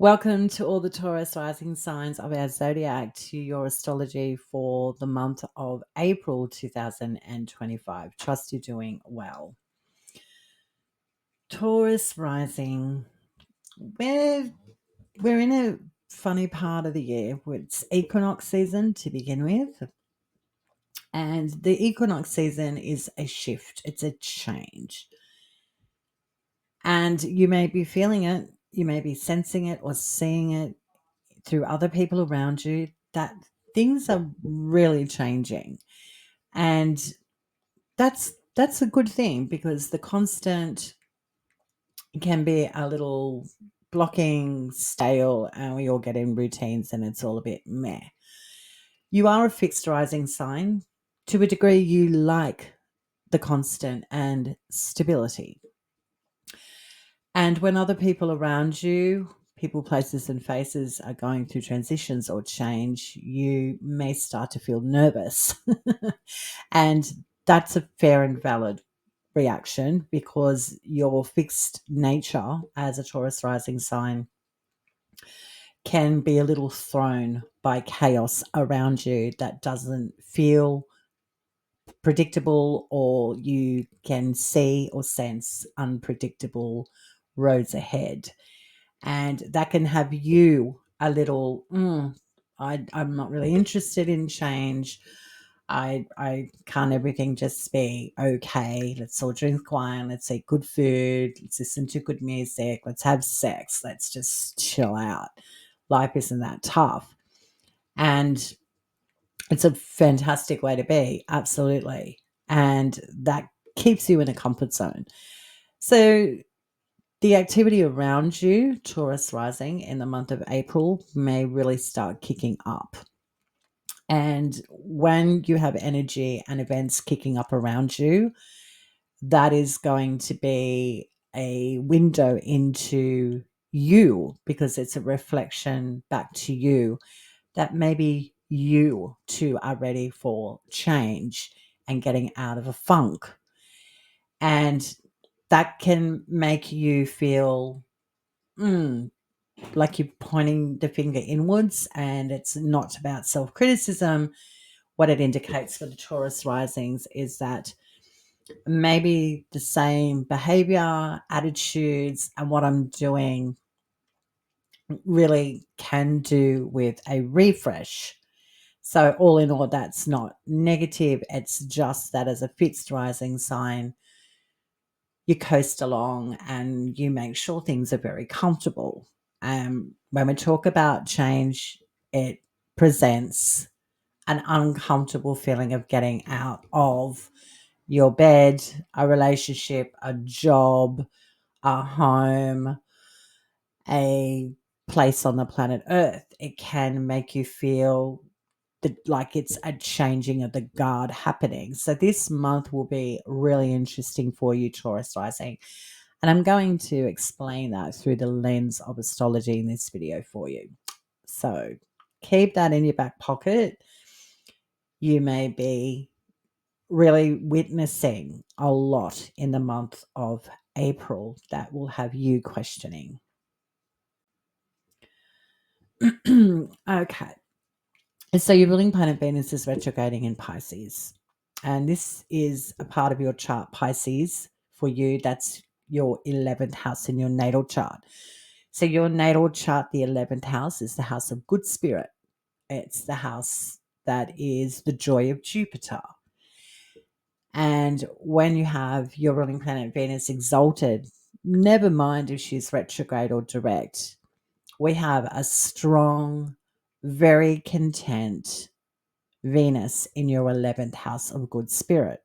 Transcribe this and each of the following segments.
Welcome to all the Taurus rising signs of our zodiac to your astrology for the month of April 2025. Trust you're doing well. Taurus rising, we're in a funny part of the year. It's equinox season to begin with. And the equinox season is a shift, it's a change. And you may be feeling it, you may be sensing it or seeing it through other people around you that things are really changing. And that's a good thing because the constant can be a little blocking, stale, and we all get in routines and it's all a bit meh. You are a fixed rising sign. To a degree, you like the constant and stability. And when other people around you, people, places, and faces are going through transitions or change, you may start to feel nervous. And that's a fair and valid reaction because your fixed nature as a Taurus rising sign can be a little thrown by chaos around you that doesn't feel predictable, or you can see or sense unpredictable roads ahead. And that can have you a little, I'm not really interested in change. I can't everything just be okay. Let's all drink wine. Let's eat good food. Let's listen to good music. Let's have sex. Let's just chill out. Life isn't that tough. And it's a fantastic way to be. Absolutely. And that keeps you in a comfort zone. So the activity around you, Taurus rising, in the month of April may really start kicking up. And when you have energy and events kicking up around you, that is going to be a window into you because it's a reflection back to you that maybe you too are ready for change and getting out of a funk. And that can make you feel like you're pointing the finger inwards, and it's not about self-criticism. What it indicates for the Taurus risings is that maybe the same behavior, attitudes, and what I'm doing really can do with a refresh. So all in all, that's not negative. It's just that as a fixed rising sign, you coast along and you make sure things are very comfortable. When we talk about change, it presents an uncomfortable feeling of getting out of your bed, a relationship, a job, a home, a place on the planet Earth. It can make you feel like it's a changing of the guard happening. So this month will be really interesting for you, Taurus rising. And I'm going to explain that through the lens of astrology in this video for you. So keep that in your back pocket. You may be really witnessing a lot in the month of April that will have you questioning. Okay. So your ruling planet Venus is retrograding in Pisces. And this is a part of your chart, Pisces, for you. That's your 11th house in your natal chart. So your natal chart, the 11th house, is the house of good spirit. It's the house that is the joy of Jupiter. And when you have your ruling planet Venus exalted, never mind if she's retrograde or direct, we have a strong, very content Venus in your 11th house of good spirit.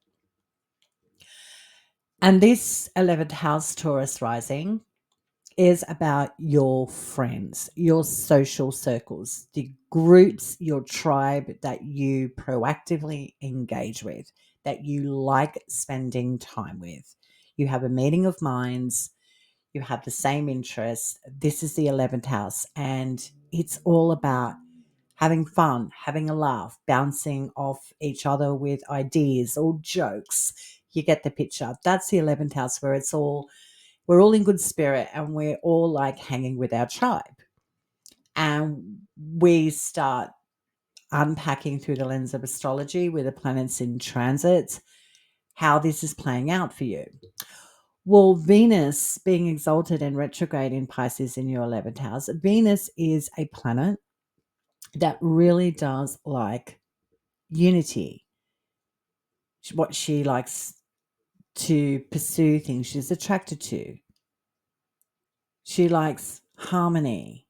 And this 11th house, Taurus rising, is about your friends, your social circles, the groups, your tribe that you proactively engage with, that you like spending time with. You have a meeting of minds, you have the same interests. This is the 11th house, and it's all about having fun, having a laugh, bouncing off each other with ideas or jokes. You get the picture. That's the 11th house where we're all in good spirit and we're all like hanging with our tribe. and we start unpacking through the lens of astrology with the planets in transit how this is playing out for you. Well, Venus being exalted and retrograde in Pisces in your 11th house, Venus is a planet that really does like unity. What she likes to pursue things she's attracted to. She likes harmony.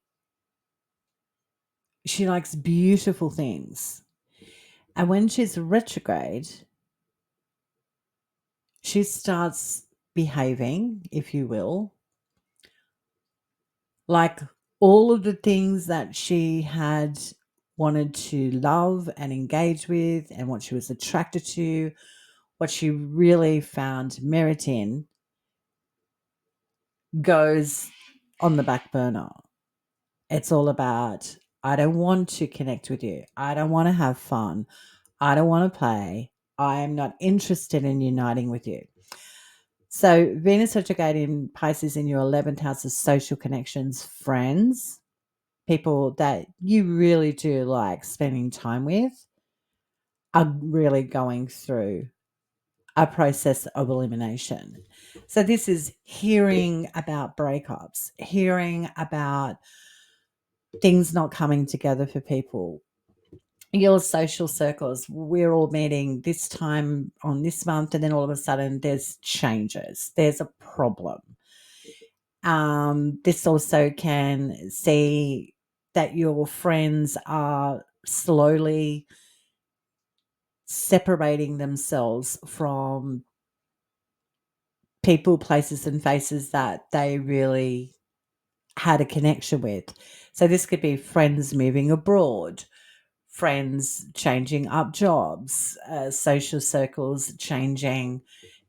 She likes beautiful things. And when she's retrograde, she starts behaving, if you will, like all of the things that she had wanted to love and engage with and what she was attracted to, what she really found merit in, goes on the back burner. It's all about, I don't want to connect with you. I don't want to have fun. I don't want to play. I am not interested in uniting with you. So Venus retrograde in Pisces in your 11th house is social connections, friends, people that you really do like spending time with, are really going through a process of elimination. So this is hearing about breakups, hearing about things not coming together for people. Your social circles, we're all meeting this time on this month, and then all of a sudden there's changes. There's a problem. This also can see that your friends are slowly separating themselves from people, places, and faces that they really had a connection with. So this could be friends moving abroad, friends changing up jobs, social circles changing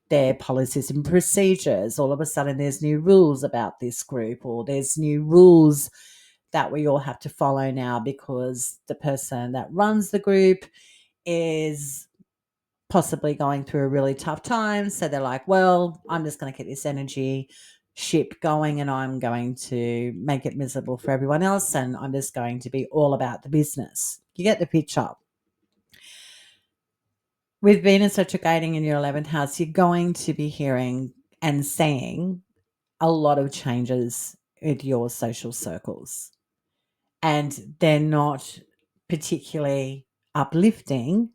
their policies and procedures. All of a sudden there's new rules about this group, or there's new rules that we all have to follow now because the person that runs the group is possibly going through a really tough time. So they're like, well, I'm just going to keep this energy ship going and I'm going to make it miserable for everyone else. And I'm just going to be all about the business. You get the picture. With Venus retrograding in your 11th house, you're going to be hearing and seeing a lot of changes with your social circles. And they're not particularly uplifting,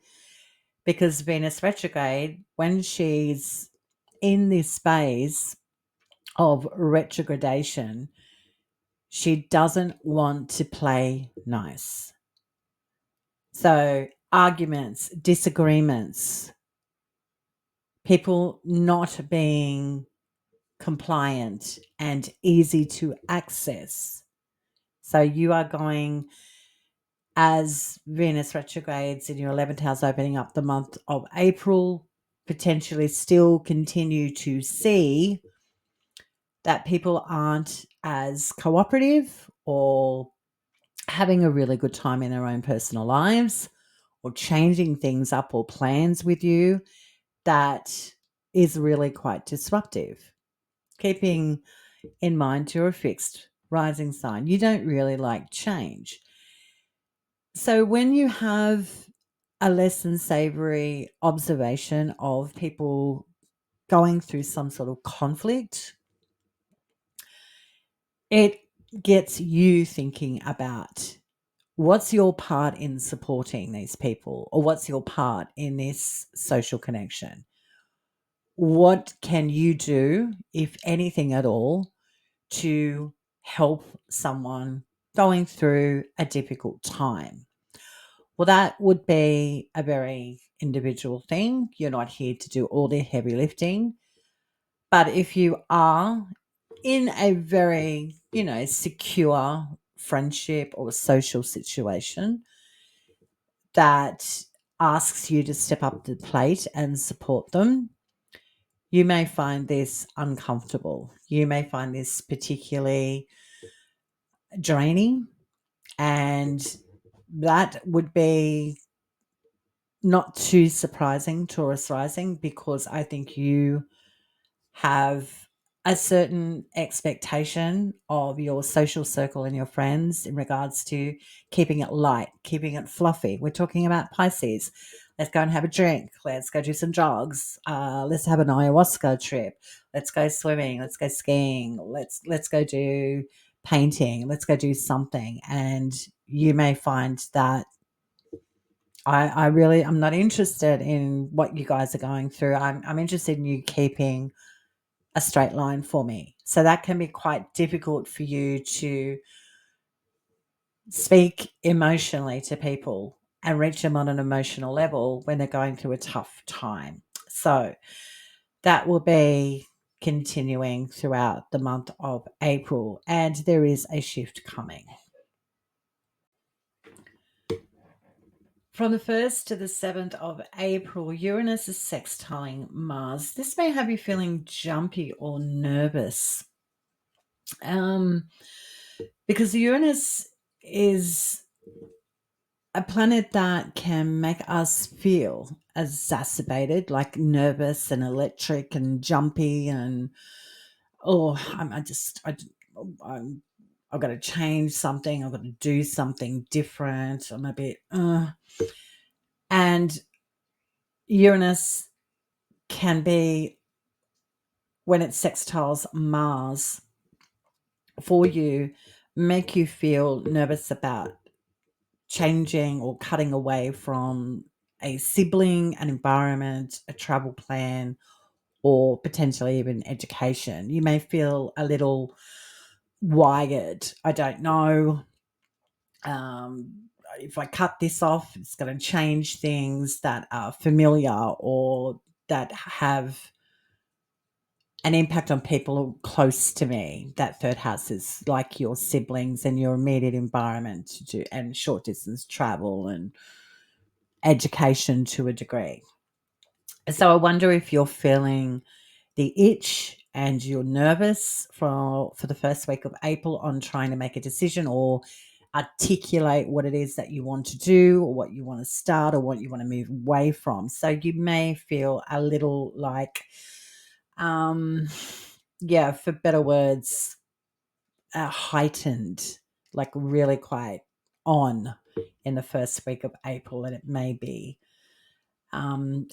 because Venus retrograde, when she's in this phase of retrogradation, she doesn't want to play nice. So arguments, disagreements, people not being compliant and easy to access. So you are going, as Venus retrogrades in your 11th house, opening up the month of April, potentially still continue to see that people aren't as cooperative or having a really good time in their own personal lives, or changing things up or plans with you that is really quite disruptive. Keeping in mind you're a fixed rising sign. You don't really like change. So when you have a less than savory observation of people going through some sort of conflict, it gets you thinking about, what's your part in supporting these people, or what's your part in this social connection? What can you do, if anything at all, to help someone going through a difficult time? Well, that would be a very individual thing. You're not here to do all the heavy lifting. But if you are in a very, secure friendship or social situation that asks you to step up to the plate and support them, you may find this uncomfortable. You may find this particularly draining, and that would be not too surprising, Taurus rising, because I think you have a certain expectation of your social circle and your friends in regards to keeping it light, keeping it fluffy. We're talking about Pisces. Let's go and have a drink. Let's go do some jogs. Let's have an ayahuasca trip. Let's go swimming. Let's go skiing. Let's go do painting. Let's go do something. And you may find that I'm not interested in what you guys are going through. I'm interested in you keeping a straight line for me. So that can be quite difficult for you to speak emotionally to people and reach them on an emotional level when they're going through a tough time. So that will be continuing throughout the month of April, and there is a shift coming. From the 1st to the 7th of April, Uranus is sextiling Mars. This may have you feeling jumpy or nervous. Because Uranus is a planet that can make us feel exacerbated, like nervous and electric and jumpy, and I'm I've got to change something. I've got to do something different. I'm a bit, and Uranus can be, when it sextiles Mars for you, make you feel nervous about changing or cutting away from a sibling, an environment, a travel plan, or potentially even education. You may feel a little wired. I don't know. If I cut this off, it's going to change things that are familiar or that have an impact on people close to me. That third house is like your siblings and your immediate environment and short distance travel and education to a degree. So I wonder if you're feeling the itch and you're nervous for the first week of April on trying to make a decision or articulate what it is that you want to do or what you want to start or what you want to move away from. So you may feel a little like, yeah, for better words, heightened, like really quite on in the first week of April, and it may be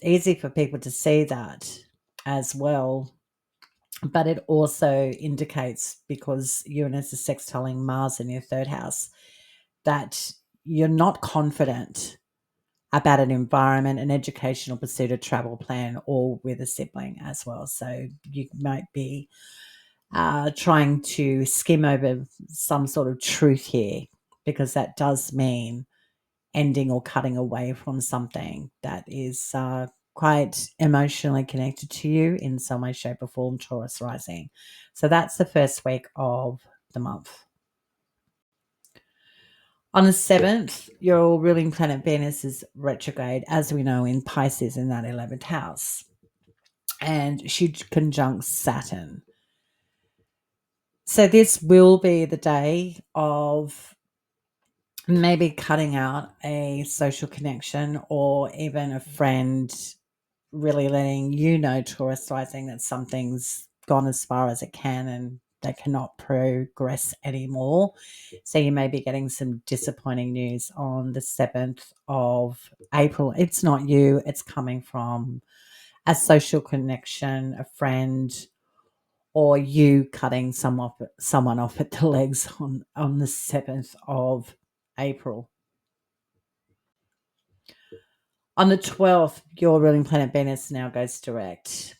easy for people to see that as well. But it also indicates, because Uranus is sextiling Mars in your third house, that you're not confident about an environment, an educational pursuit, a travel plan, or with a sibling as well. So you might be trying to skim over some sort of truth here, because that does mean ending or cutting away from something that is quite emotionally connected to you in some way, shape, or form, Taurus rising. So that's the first week of the month. On the 7th, your ruling planet Venus is retrograde, as we know, in Pisces in that 11th house. And she conjuncts Saturn. So this will be the day of maybe cutting out a social connection or even a friend really letting you know, Taurus rising, that something's gone as far as it can and they cannot progress anymore. So you may be getting some disappointing news on the 7th of April. It's not you, it's coming from a social connection, a friend, or you cutting someone off at the legs on the 7th of April. On the 12th, your ruling planet Venus now goes direct.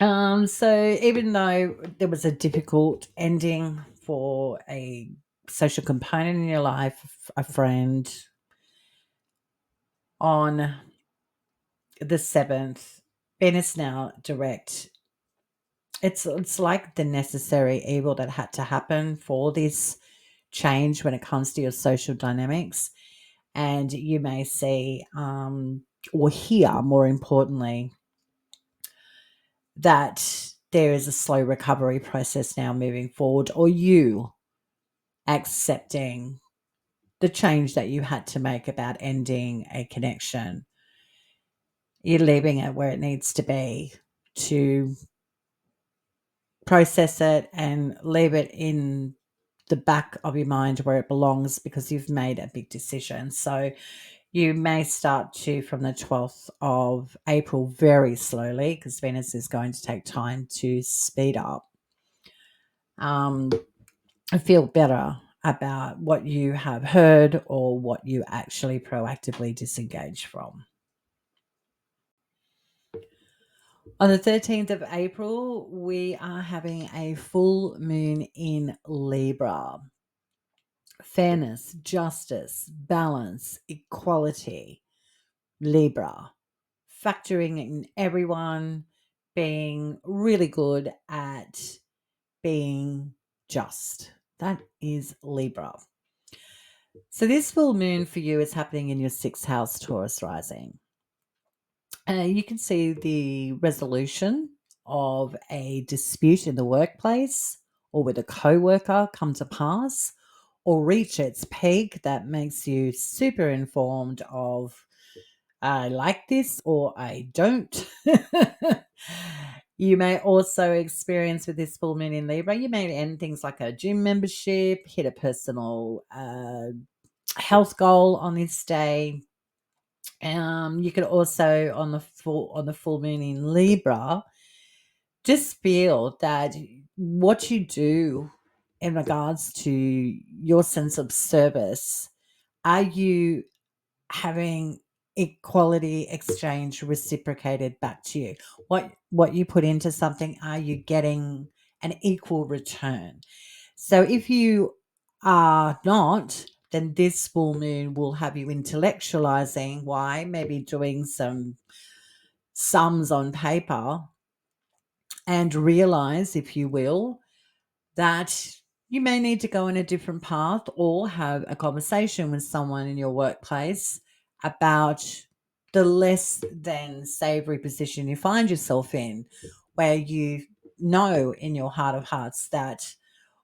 So even though there was a difficult ending for a social component in your life, a friend, on the 7th, Venus now direct. It's like the necessary evil that had to happen for this change when it comes to your social dynamics. And you may see or hear, more importantly, that there is a slow recovery process now moving forward, or you accepting the change that you had to make about ending a connection. You're leaving it where it needs to be to process it and leave it in the back of your mind where it belongs because you've made a big decision. So you may start to, from the 12th of April, very slowly, because Venus is going to take time to speed up, feel better about what you have heard or what you actually proactively disengage from. On the 13th of April, we are having a full moon in Libra. Fairness, justice, balance, equality, Libra. Factoring in everyone, being really good at being just. That is Libra. So this full moon for you is happening in your 6th house, Taurus rising. You can see the resolution of a dispute in the workplace or with a co-worker come to pass or reach its peak that makes you super informed of I like this or I don't. You may also experience with this full moon in Libra, you may end things like a gym membership, hit a personal health goal on this day. You could also on the full moon in Libra, just feel that what you do in regards to your sense of service, are you having equality exchange reciprocated back to you? What you put into something, are you getting an equal return? So if you are not, then this full moon will have you intellectualizing why, maybe doing some sums on paper and realize, if you will, that you may need to go in a different path or have a conversation with someone in your workplace about the less than savory position you find yourself in, where you know in your heart of hearts that,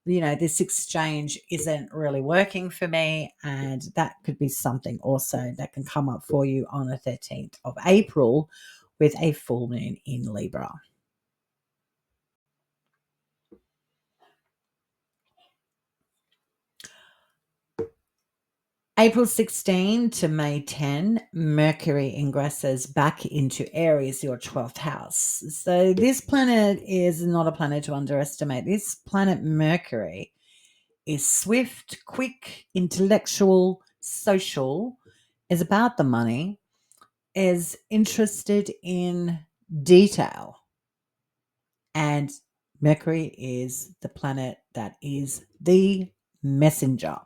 this exchange isn't really working for me. And that could be something also that can come up for you on the 13th of April with a full moon in Libra. April 16 to May 10, Mercury ingresses back into Aries, your 12th house. So this planet is not a planet to underestimate. This planet Mercury is swift, quick, intellectual, social, is about the money, is interested in detail. And Mercury is the planet that is the messenger.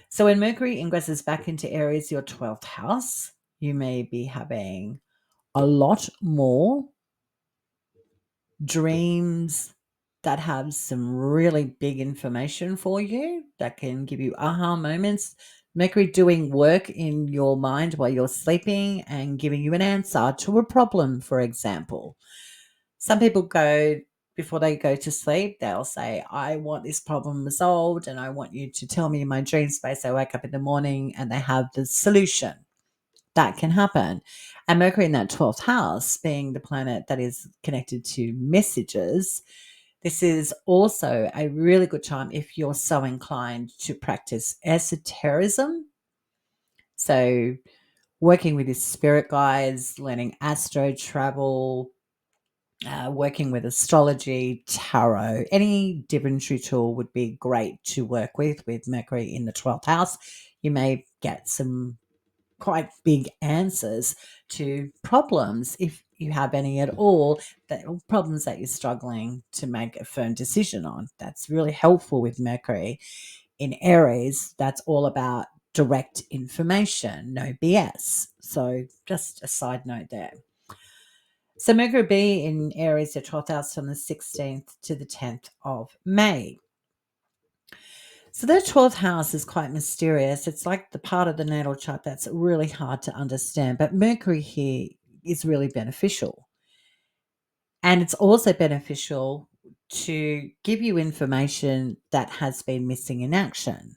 So when Mercury ingresses back into Aries, your 12th house, you may be having a lot more dreams that have some really big information for you that can give you aha moments. Mercury doing work in your mind while you're sleeping and giving you an answer to a problem, for example. Some people before they go to sleep, they'll say, I want this problem resolved and I want you to tell me in my dream space. They wake up in the morning and they have the solution. That can happen. And Mercury in that 12th house, being the planet that is connected to messages, this is also a really good time if you're so inclined to practice esotericism. So working with your spirit guides, learning astro travel, working with astrology, tarot, any divinatory tool would be great to work with Mercury in the 12th house. You may get some quite big answers to problems, if you have any at all, problems that you're struggling to make a firm decision on. That's really helpful with Mercury in Aries. That's all about direct information, no BS. So just a side note there. So Mercury will be in Aries, your 12th house, from the 16th to the 10th of May. So that 12th house is quite mysterious. It's like the part of the natal chart that's really hard to understand. But Mercury here is really beneficial. And it's also beneficial to give you information that has been missing in action.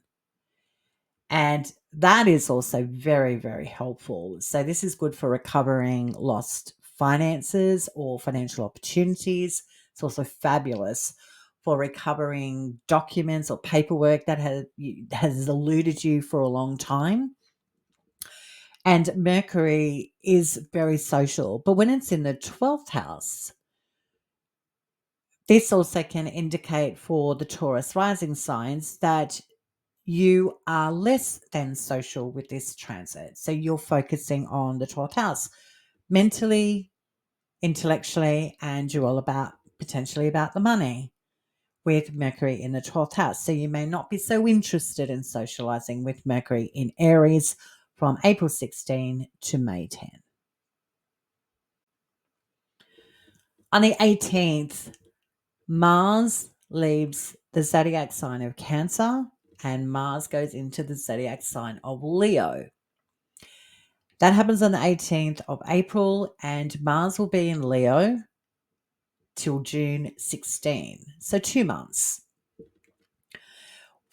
And that is also very, very helpful. So this is good for recovering lost finances or financial opportunities. It's also fabulous for recovering documents or paperwork that has eluded you for a long time. And Mercury is very social. But when it's in the 12th house, this also can indicate for the Taurus rising signs that you are less than social with this transit. So you're focusing on the 12th house mentally, intellectually, and you're all about potentially about the money with Mercury in the 12th house. So you may not be so interested in socializing with Mercury in Aries from April 16 to May 10. On the 18th, Mars leaves the zodiac sign of Cancer and Mars goes into the zodiac sign of Leo. That happens on the 18th of April, and Mars will be in Leo till June 16. So 2 months.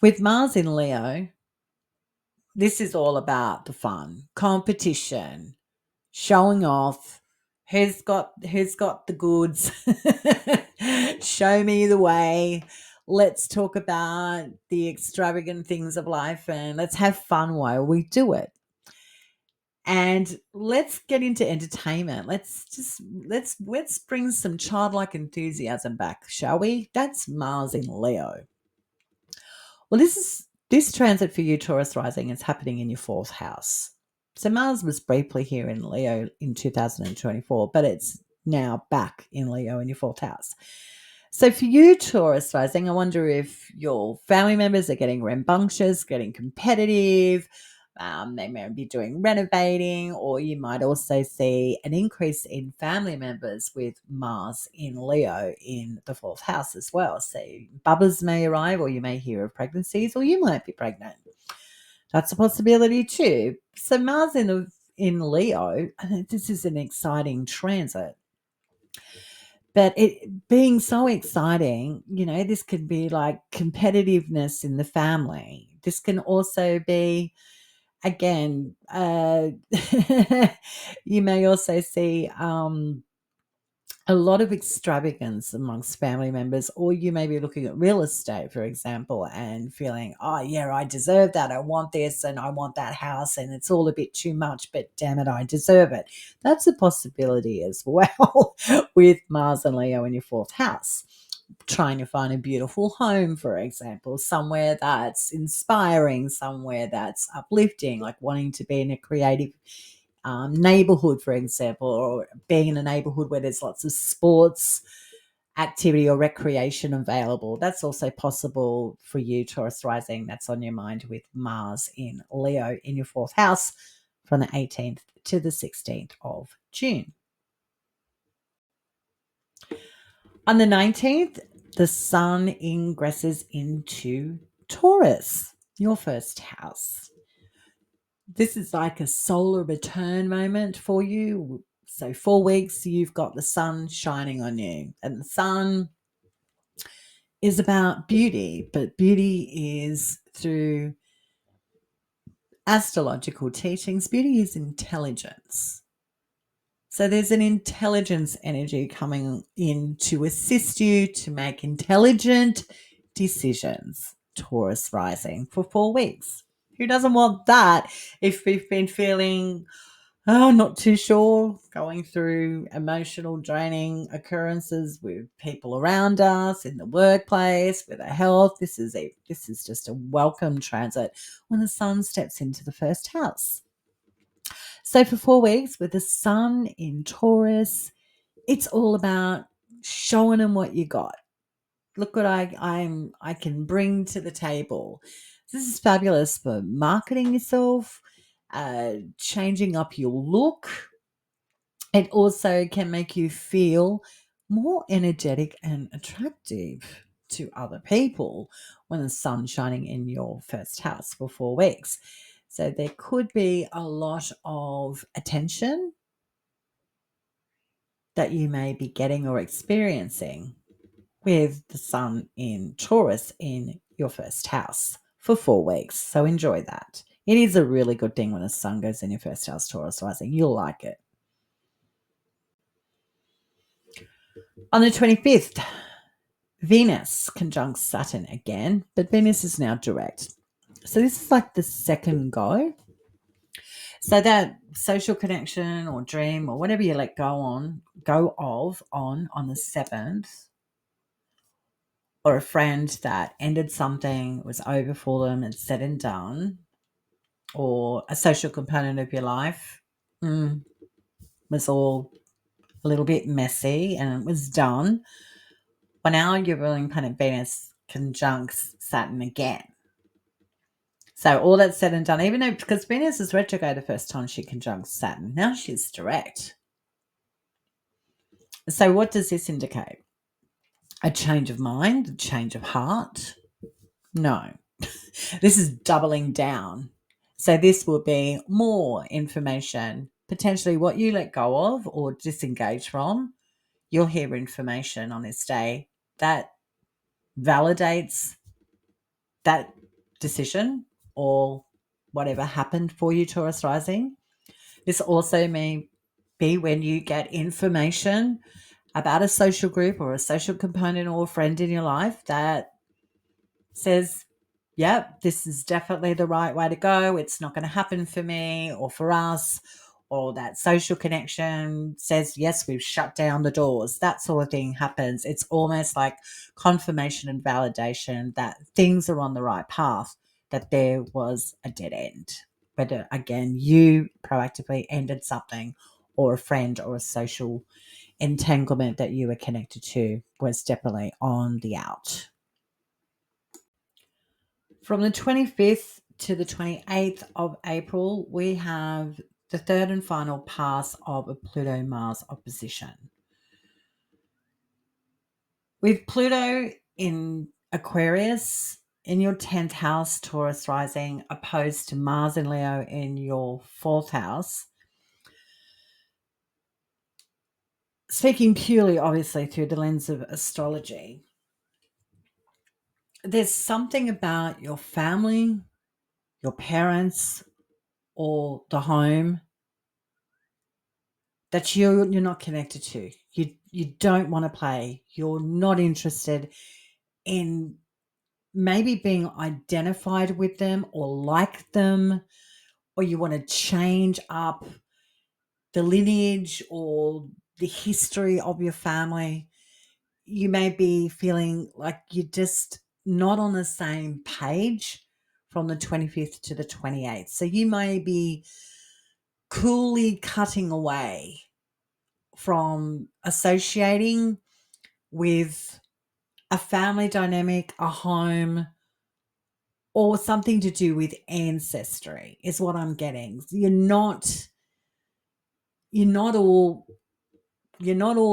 With Mars in Leo, this is all about the fun, competition, showing off. Who's got the goods? Show me the way. Let's talk about the extravagant things of life and let's have fun while we do it. And let's get into entertainment. Let's bring some childlike enthusiasm back, shall we? That's Mars in Leo. Well, this transit for you, Taurus rising, is happening in your 4th house. So Mars was briefly here in Leo in 2024, but it's now back in Leo in your 4th house. So for you, Taurus rising, I wonder if your family members are getting rambunctious, getting competitive. They may be doing renovating, or you might also see an increase in family members with Mars in Leo in the 4th house as well. So bubbers may arrive, or you may hear of pregnancies, or you might be pregnant. That's a possibility too. So Mars in Leo, this is an exciting transit. But it being so exciting, this could be like competitiveness in the family. This can also be, again, you may also see a lot of extravagance amongst family members, or you may be looking at real estate, for example, and feeling, oh, yeah, I deserve that. I want this and I want that house and it's all a bit too much, but damn it, I deserve it. That's a possibility as well with Mars and Leo in your 4th house. Trying to find a beautiful home, for example, somewhere that's inspiring, somewhere that's uplifting, like wanting to be in a creative neighborhood, for example, or being in a neighborhood where there's lots of sports activity or recreation available. That's also possible for you, Taurus rising. That's on your mind with Mars in Leo in your 4th house from the 18th to the 16th of June. On the 19th, the Sun ingresses into Taurus, your 1st house. This is like a solar return moment for you. So 4 weeks, you've got the sun shining on you. And the sun is about beauty, but beauty is through astrological teachings. Beauty is intelligence. So there's an intelligence energy coming in to assist you to make intelligent decisions, Taurus rising, for 4 weeks. Who doesn't want that if we've been feeling, not too sure, going through emotional draining occurrences with people around us, in the workplace, with our health? This is just a welcome transit when the sun steps into the 1st house. So for 4 weeks with the sun in Taurus, it's all about showing them what you got. Look what I can bring to the table. This is fabulous for marketing yourself, changing up your look. It also can make you feel more energetic and attractive to other people when the sun's shining in your 1st house for 4 weeks. So there could be a lot of attention that you may be getting or experiencing with the sun in Taurus in your 1st house for 4 weeks. So enjoy that. It is a really good thing when the sun goes in your 1st house, Taurus rising. You'll like it. On the 25th, Venus conjunct Saturn again, but Venus is now direct. So this is like the second go. So that social connection or dream or whatever you let go of on the 7th, or a friend that ended something, was over for them and said and done, or a social component of your life was all a little bit messy and it was done. But now your ruling planet Venus conjuncts Saturn again. So all that's said and done, even though, because Venus is retrograde the first time she conjuncts Saturn, now she's direct. So what does this indicate? A change of mind, a change of heart? No. This is doubling down. So this will be more information, potentially what you let go of or disengage from. You'll hear information on this day that validates that decision or whatever happened for you, Taurus rising. This also may be when you get information about a social group or a social component or a friend in your life that says, yep, this is definitely the right way to go. It's not going to happen for me or for us. Or that social connection says, yes, we've shut down the doors. That sort of thing happens. It's almost like confirmation and validation that things are on the right path, that there was a dead end. But again, you proactively ended something, or a friend or a social entanglement that you were connected to was definitely on the out. From the 25th to the 28th of April, we have the third and final pass of a Pluto-Mars opposition. With Pluto in Aquarius in your 10th house, Taurus rising, opposed to Mars and Leo in your 4th house, speaking purely, obviously, through the lens of astrology, there's something about your family, your parents, or the home that you're not connected to. You don't want to play. You're not interested in maybe being identified with them or like them, or you want to change up the lineage or the history of your family. You may be feeling like you're just not on the same page from the 25th to the 28th. So you may be coolly cutting away from associating with a family dynamic, a home, or something to do with ancestry is what I'm getting. You're not all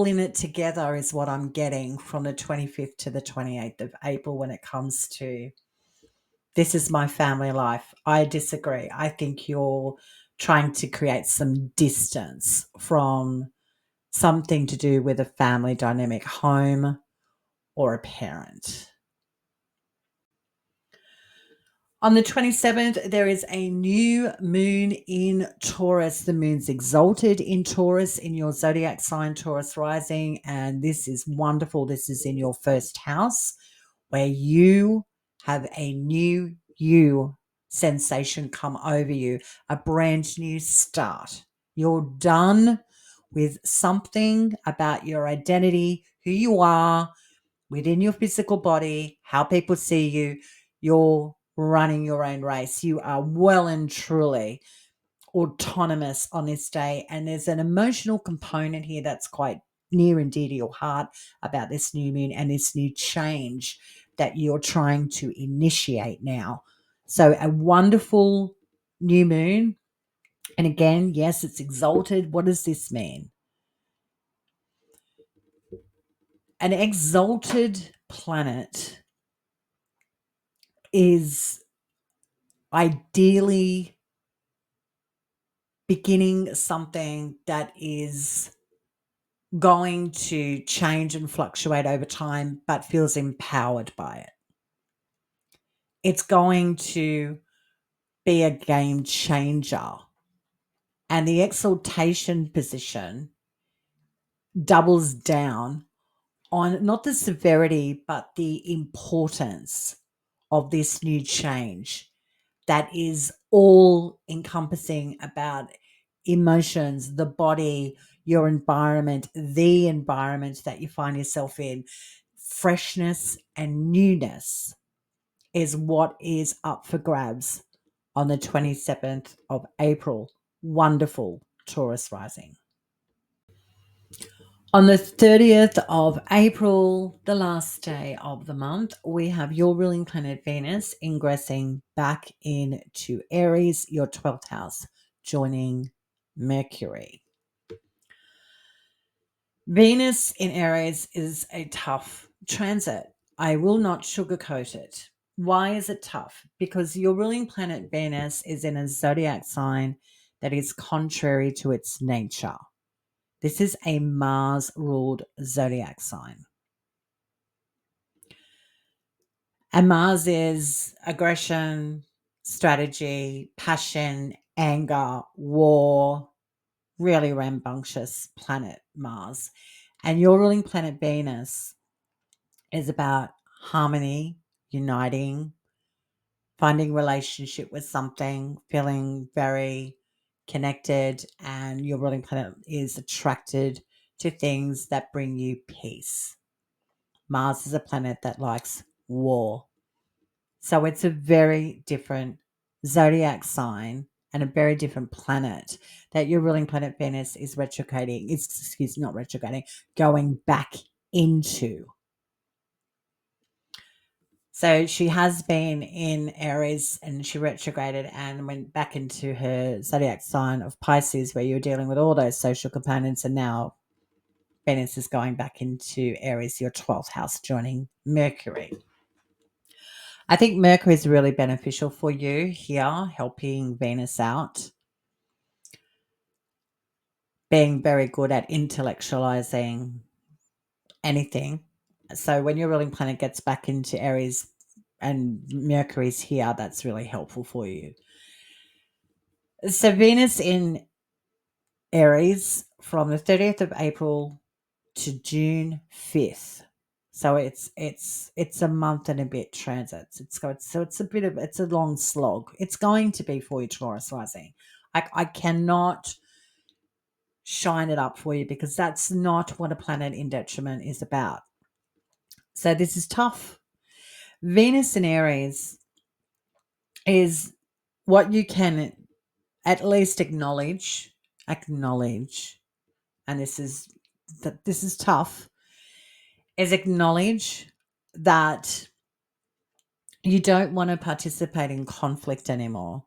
in it together is what I'm getting from the 25th to the 28th of April when it comes to this is my family life. I disagree. I think you're trying to create some distance from something to do with a family dynamic, home, or a parent. On the 27th, there is a new moon in Taurus. The moon's exalted in Taurus in your zodiac sign, Taurus rising, and this is wonderful. This is in your first house where you have a new you sensation come over you, a brand new start. You're done with something about your identity, who you are within your physical body, how people see you. You're running your own race. You are well and truly autonomous on this day. And there's an emotional component here that's quite near and dear to your heart about this new moon and this new change that you're trying to initiate now. So a wonderful new moon. And again, yes, it's exalted. What does this mean? An exalted planet is ideally beginning something that is going to change and fluctuate over time, but feels empowered by it. It's going to be a game changer. And the exaltation position doubles down on not the severity, but the importance of this new change that is all encompassing about emotions, the body, your environment, the environment that you find yourself in. Freshness and newness is what is up for grabs on the 27th of April. Wonderful Taurus rising. On the 30th of April, the last day of the month, we have your ruling planet Venus ingressing back into Aries, your 12th house, joining Mercury. Venus in Aries is a tough transit. I will not sugarcoat it. Why is it tough? Because your ruling planet Venus is in a zodiac sign that is contrary to its nature. This is a Mars-ruled zodiac sign. And Mars is aggression, strategy, passion, anger, war, really rambunctious planet Mars. And your ruling planet Venus is about harmony, uniting, finding relationship with something, feeling very connected, and your ruling planet is attracted to things that bring you peace. Mars is a planet that likes war. So it's a very different zodiac sign and a very different planet that your ruling planet Venus is retrograding, not retrograding, going back into. So she has been in Aries and she retrograded and went back into her zodiac sign of Pisces, where you're dealing with all those social components. And now Venus is going back into Aries, your 12th house, joining Mercury. I think Mercury is really beneficial for you here, helping Venus out, being very good at intellectualizing anything. So when your ruling planet gets back into Aries and Mercury's here, that's really helpful for you. So Venus in Aries from the 30th of April to June 5th. So it's a month and a bit transits. It's a long slog. It's going to be for you, Taurus rising. I cannot shine it up for you because that's not what a planet in detriment is about. So this is tough. Venus in Aries is what you can at least acknowledge, and this is tough, is acknowledge that you don't want to participate in conflict anymore.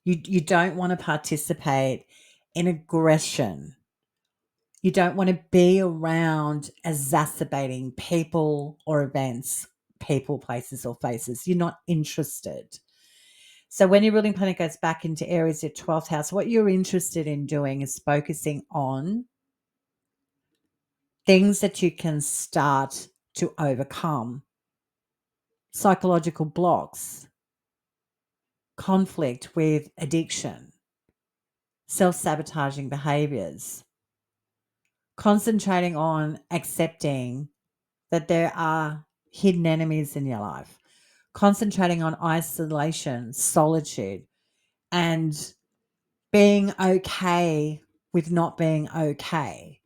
You don't want to participate in aggression. You don't want to be around exacerbating people or events, people, places, or faces. You're not interested. So when your ruling planet goes back into Aries, your 12th house, what you're interested in doing is focusing on things that you can start to overcome. Psychological blocks, conflict with addiction, self-sabotaging behaviors, concentrating on accepting that there are hidden enemies in your life, concentrating on isolation, solitude, and being okay with not being okay.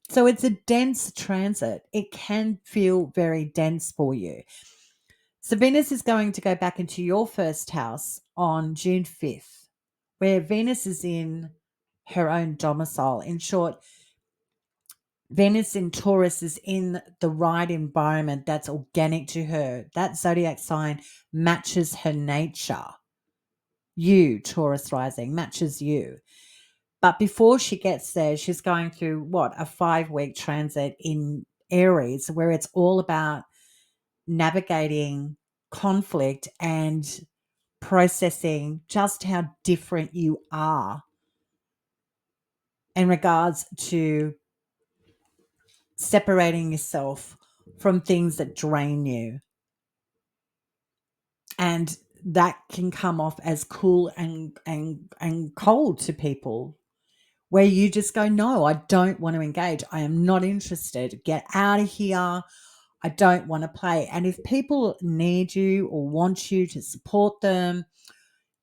So it's a dense transit. It can feel very dense for you. So Venus is going to go back into your first house on June 5th, where Venus is in her own domicile. In short, Venus in Taurus is in the right environment that's organic to her. That zodiac sign matches her nature. You, Taurus rising, matches you. But before she gets there, she's going through a 5-week transit in Aries, where it's all about navigating conflict and processing just how different you are in regards to separating yourself from things that drain you. And that can come off as cool and cold to people where you just go, no, I don't want to engage. I am not interested. Get out of here. I don't want to play. And if people need you or want you to support them,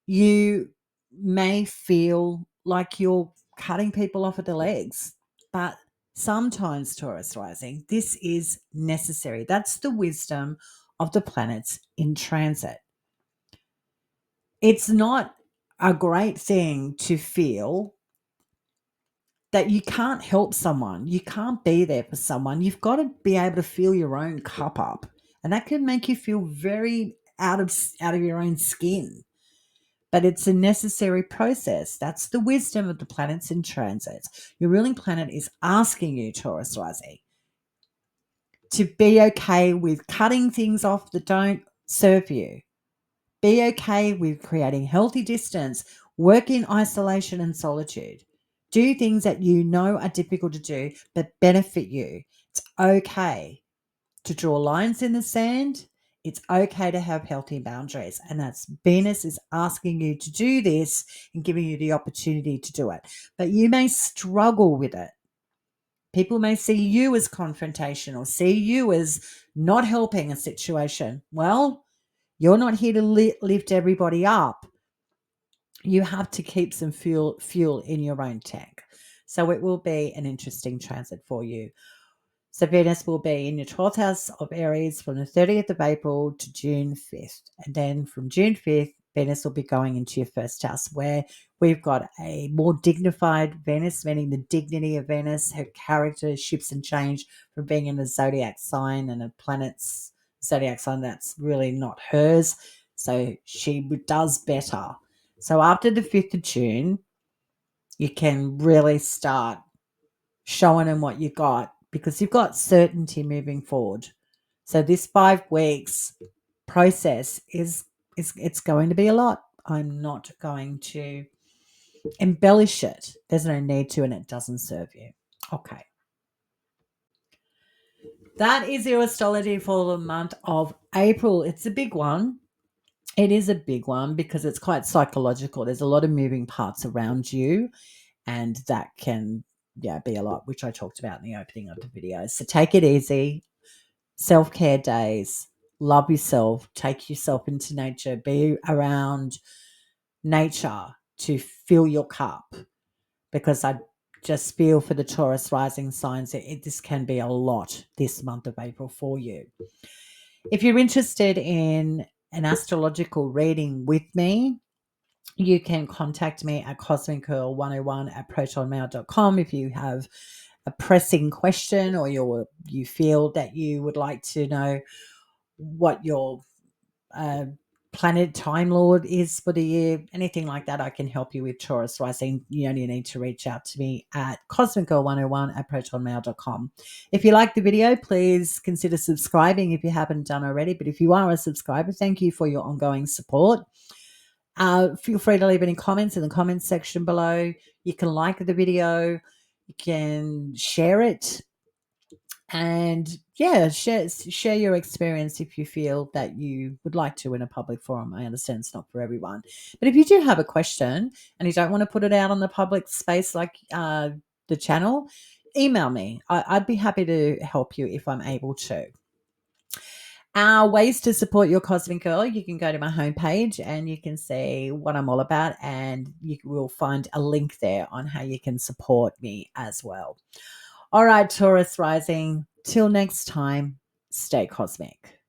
you may feel like you're cutting people off at the legs. But sometimes, Taurus rising, this is necessary. That's the wisdom of the planets in transit. It's not a great thing to feel that you can't help someone. You can't be there for someone. You've got to be able to fill your own cup up. And that can make you feel very out of your own skin. But it's a necessary process. That's the wisdom of the planets in transit. Your ruling planet is asking you, Taurus rising, to be okay with cutting things off that don't serve you. Be okay with creating healthy distance, work in isolation and solitude. Do things that you know are difficult to do but benefit you. It's okay to draw lines in the sand. It's okay to have healthy boundaries. And that's Venus is asking you to do this and giving you the opportunity to do it. But you may struggle with it. People may see you as confrontational, see you as not helping a situation. Well, you're not here to lift everybody up. You have to keep some fuel in your own tank. So it will be an interesting transit for you. So Venus will be in your 12th house of Aries from the 30th of April to June 5th. And then from June 5th, Venus will be going into your first house where we've got a more dignified Venus, meaning the dignity of Venus, her character shifts and change from being in a zodiac sign and a planet's zodiac sign that's really not hers. So she does better. So after the 5th of June, you can really start showing them what you got because you've got certainty moving forward. So this 5 weeks process is it's going to be a lot. I'm not going to embellish it. There's no need to, and it doesn't serve you. Okay. That is your astrology for the month of April. It's a big one. It is a big one because it's quite psychological. There's a lot of moving parts around you, and that can be a lot, which I talked about in the opening of the video. So take it easy. Self-care days. Love yourself. Take yourself into nature. Be around nature to fill your cup, because I just feel for the Taurus rising signs that this can be a lot this month of April for you. If you're interested in an astrological reading with me, you can contact me at cosmiccurl101@protonmail.com if you have a pressing question or you feel that you would like to know what your planet Time Lord is for the year, anything like that, I can help you with Taurus rising. You only need to reach out to me at cosmiccurl101@protonmail.com. If you like the video, please consider subscribing if you haven't done already. But if you are a subscriber, thank you for your ongoing support. Feel free to leave any comments in the comments section below. You can like the video, you can share it, and share your experience if you feel that you would like to in a public forum. I understand it's not for everyone, but if you do have a question and you don't want to put it out on the public space like the channel, email me. I'd be happy to help you if I'm able to. Ways to support your Cosmic Girl, you can go to my homepage and you can see what I'm all about, and you will find a link there on how you can support me as well. All right, Taurus rising, till next time, stay cosmic.